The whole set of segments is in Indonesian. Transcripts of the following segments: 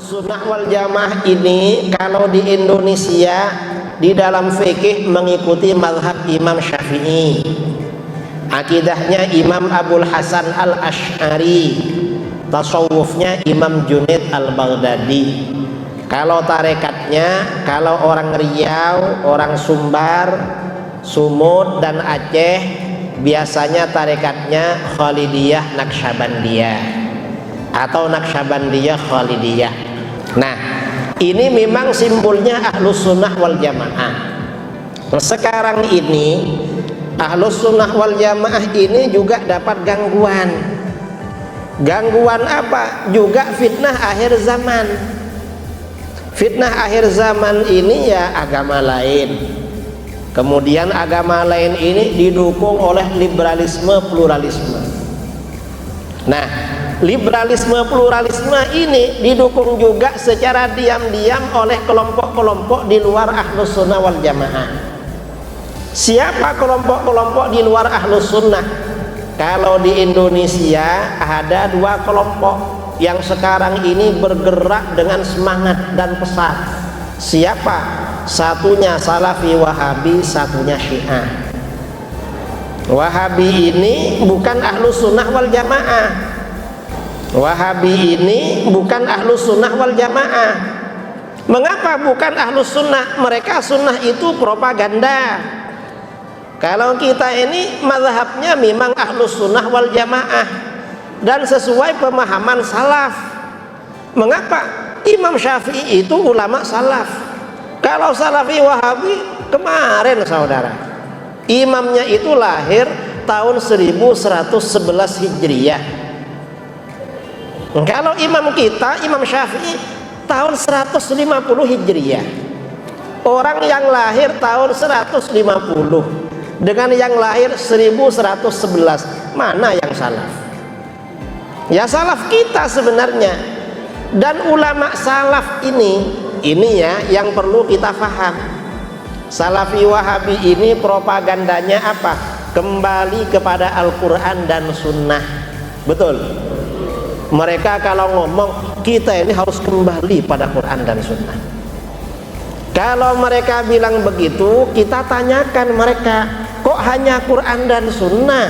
Sunnah wal jamaah ini kalau di Indonesia di dalam fikih mengikuti mazhab Imam Syafi'i. Akidahnya Imam Abul Hasan Al-Asy'ari, tasawufnya Imam Junaid Al-Baghdadi. Kalau tarekatnya, kalau orang Riau, orang Sumbar, Sumut dan Aceh, biasanya tarekatnya Khalidiyah Naqsyabandiyah atau Naqsyabandiyah Khalidiyah. Nah, ini memang simbolnya Ahlus Sunnah wal Jamaah. Sekarang ini Ahlus Sunnah wal Jamaah ini juga dapat gangguan. Gangguan apa? Juga fitnah akhir zaman. Fitnah akhir zaman ini ya agama lain. Kemudian agama lain ini didukung oleh liberalisme pluralisme. Nah, liberalisme pluralisme ini didukung juga secara diam-diam oleh kelompok-kelompok di luar Ahlus Sunnah wal Jamaah. Siapa kelompok-kelompok di luar Ahlus Sunnah? Kalau di Indonesia ada dua kelompok yang sekarang ini bergerak dengan semangat dan pesat. Siapa? Satunya Salafi Wahabi, satunya Syiah. Wahabi ini bukan Ahlus Sunnah wal Jamaah. Wahabi ini bukan Ahlus Sunnah wal Jamaah. Mengapa bukan Ahlus Sunnah? Mereka sunnah itu propaganda. Kalau kita ini mazhabnya memang Ahlus Sunnah wal Jamaah dan sesuai pemahaman salaf. Mengapa? Imam Syafi'i itu ulama salaf. Kalau Salafi Wahabi kemarin saudara, imamnya itu lahir tahun 1111 Hijriyah. Kalau imam kita, Imam Syafi'i tahun 150 Hijriyah. Orang yang lahir tahun 150 dengan yang lahir 1111, mana yang salaf? Ya salaf kita sebenarnya. Dan ulama salaf ini ya yang perlu kita faham. Salafi Wahabi ini propagandanya apa? Kembali kepada Al-Quran dan Sunnah. Betul? Mereka kalau ngomong, kita ini harus kembali pada Quran dan Sunnah. Kalau mereka bilang begitu, kita tanyakan mereka, kok hanya Quran dan Sunnah?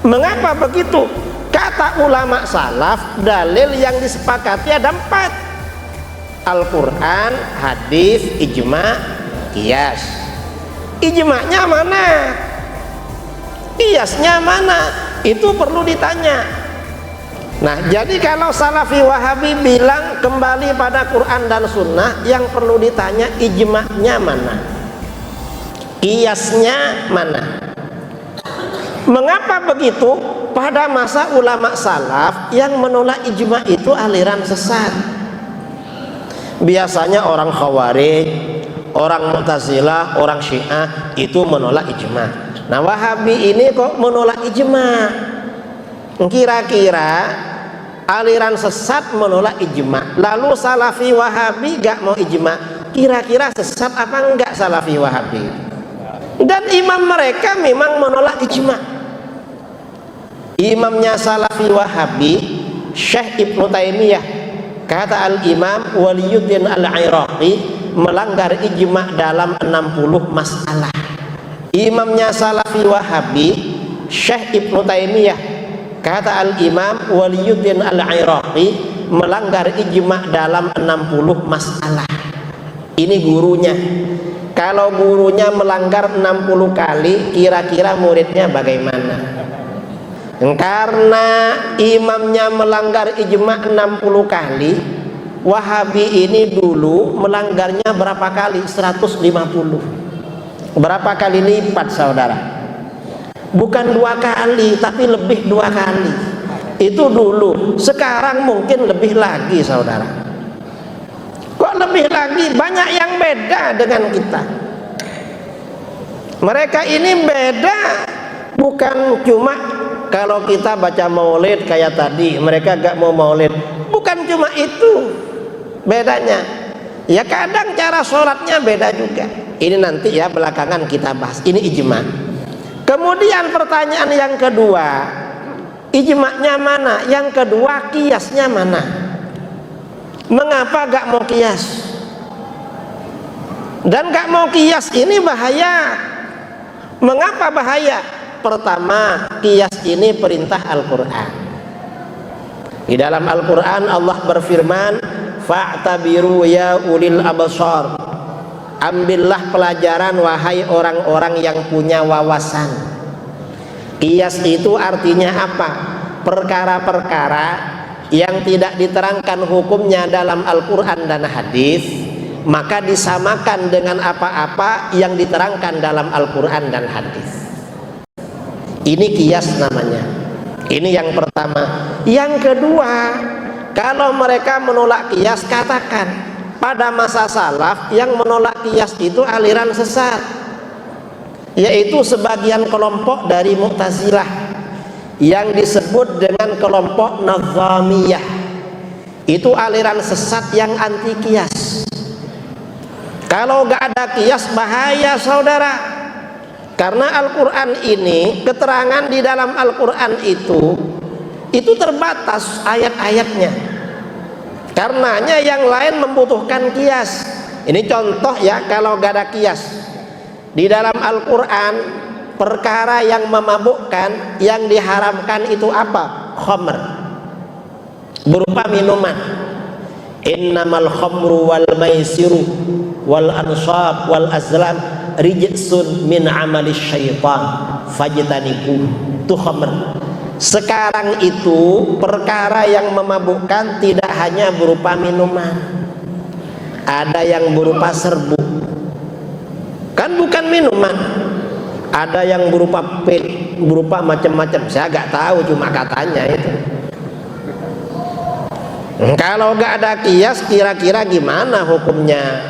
Mengapa begitu? Kata ulama salaf, dalil yang disepakati ada 4: Al-Quran, hadis, ijma, qiyas. Ijma'nya mana? Qiyasnya mana? Itu perlu ditanya. Nah, jadi kalau Salafi Wahabi bilang kembali pada Quran dan Sunnah, yang perlu ditanya ijma'nya mana? Qiyasnya mana? Mengapa begitu? Pada masa ulama salaf yang menolak ijma' itu aliran sesat. Biasanya orang Khawarij, orang Mu'tazilah, orang Syiah itu menolak ijma'. Nah, Wahabi ini kok menolak ijma'? Kira-kira aliran sesat menolak ijma', lalu Salafi Wahabi gak mau ijma', kira-kira sesat apa enggak Salafi Wahabi? Dan imam mereka memang menolak ijma'. Imamnya Salafi Wahabi, Syekh Ibnu Taimiyah, kata Al-Imam Waliyuddin Al-Iraqi, melanggar ijma' dalam 60 masalah. Imamnya Salafi Wahabi, Syekh Ibnu Taimiyah, kata Al-Imam Waliyuddin Al-Iraqi, melanggar ijma' dalam 60 masalah. Ini gurunya. Kalau gurunya melanggar 60 kali, kira-kira muridnya bagaimana? Karena imamnya melanggar ijma' 60 kali, Wahabi ini dulu melanggarnya berapa kali? 150. Berapa kali lipat saudara? Bukan 2 kali, tapi lebih 2 kali. Itu dulu. Sekarang mungkin lebih lagi saudara. Kok lebih lagi? Banyak yang beda dengan kita. Mereka ini beda. Bukan cuma kalau kita baca maulid kayak tadi, mereka gak mau maulid. Bukan cuma itu bedanya. Ya kadang cara sholatnya beda juga. Ini nanti ya belakangan kita bahas. Ini ijma'. Kemudian pertanyaan yang kedua, ijma'nya mana? Yang kedua, qiyasnya mana? Mengapa gak mau kias? Dan gak mau kias ini bahaya. Mengapa bahaya? Pertama, kias ini perintah Al-Quran. Di dalam Al-Quran Allah berfirman, fa'tabiru ya ulil absar. Ambillah pelajaran wahai orang-orang yang punya wawasan. Kias itu artinya apa? Perkara-perkara yang tidak diterangkan hukumnya dalam Al-Quran dan hadis, maka disamakan dengan apa-apa yang diterangkan dalam Al-Quran dan hadis. Ini kias namanya. Ini yang pertama. Yang kedua, kalau mereka menolak kias, katakan pada masa salaf yang menolak kias itu aliran sesat, yaitu sebagian kelompok dari Mu'tazilah yang disebut dengan kelompok Nazamiyah. Itu aliran sesat yang anti kias. Kalau gak ada kias bahaya saudara, karena Al-Quran ini, keterangan di dalam Al-Quran itu terbatas ayat-ayatnya. Karenanya yang lain membutuhkan kias. Ini contoh ya, kalau gak ada kias di dalam Al-Quran, perkara yang memabukkan yang diharamkan itu apa? Khamr, berupa minuman. Innamal khamru wal maisiru wal ansab wal azlam rijsun min amali syaitan fajtanibu. Itu khamr. Sekarang itu perkara yang memabukkan tidak hanya berupa minuman, ada yang berupa serbuk, kan bukan minuman. Ada yang berupa pil, berupa macam-macam. Saya agak tahu, cuma katanya itu. Kalau gak ada kias, kira-kira gimana hukumnya?